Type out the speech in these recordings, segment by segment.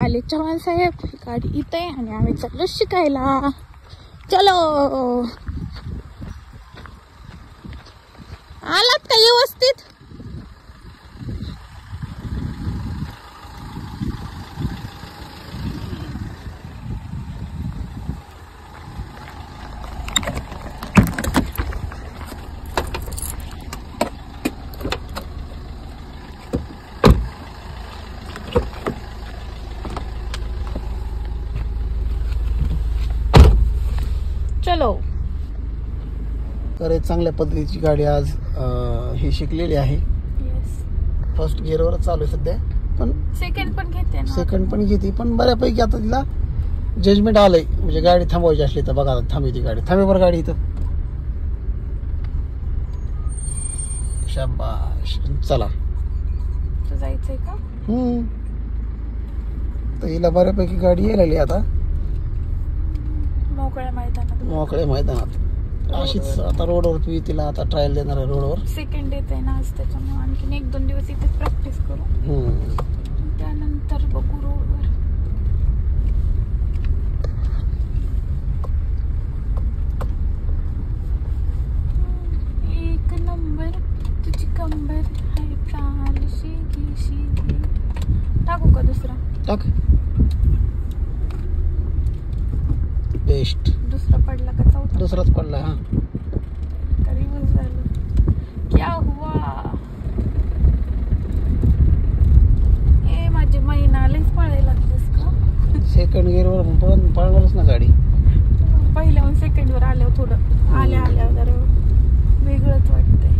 आले चव्हाण साहेब, गाडी इथे आणि आम्ही चाललो शिकायला. चलो. आलात का व्यवस्थित? चलो. तर चांगल्या पद्धतीची गाडी आज ही शिकलेली आहे. फर्स्ट गिअरवरच चालू आहे सध्या, पण सेकंड पण घेते ना. सेकंड पण घेते, पण बऱ्यापैकी आता तिला जजमेंट आलंय. म्हणजे गाडी थांबवायची असली तर बघा, थांबी ती गाडी. थांबे बरं गाडी इथं. शाबाश. चला. जायचंय का? तर हिला बऱ्यापैकी गाडी यायला आता मोकळ्या मैदानात. अशीच आता रोडवर तू तिला आता ट्रायल देणार आहे. रोडवर सेकंड येते ना आज, त्याच्यामुळे आणखीन 1-2 दिवस इथेच प्रॅक्टिस करू. त्यानंतर बघू रोडवर. एक नंबर तुझी कंबर हाय प्राण शिगी शिगी. टाकू का दुसरा? टाक. बेस्ट. दुसरा पडला का चौथा? दुसराच पडला. हा करीबच झालं. क्या हुआ? ए माझी महिना लईच पळायला लागलीस का? सेकंड गिअरवर पळणारच ना गाडी. पहिल्याहून सेकंड वर आल्यावर थोडं आल्या जरा वेगळंच वाटतंय.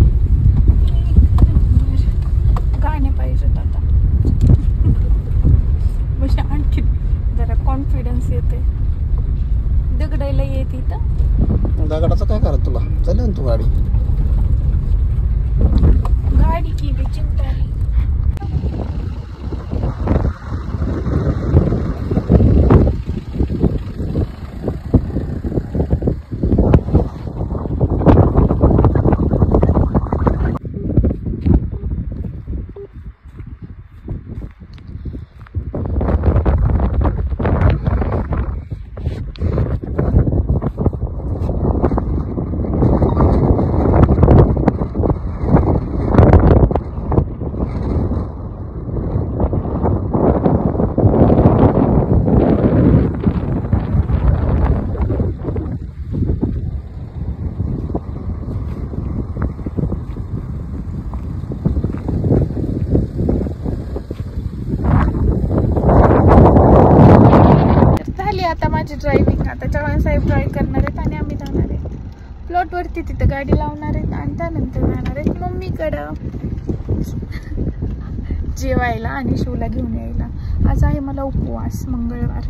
गाणे पाहिजेत आता. म्हणजे आणखी जरा कॉन्फिडन्स येते. दगडायला येत इथं. दगडाचं काय करत तुला? चालेल ना तू गाडी. गाडी की बी चिंता नाही. आता माझी ड्रायव्हिंग. आता चव्हाण साहेब ड्राईव्ह करणार आहेत आणि आम्ही जाणार आहेत प्लॉट वरती. तिथं गाडी लावणार आहेत आणि त्यानंतर जाणार आहेत मम्मीकडं जेवायला आणि शिवला घेऊन यायला. आज आहे मला उपवास, मंगळवार.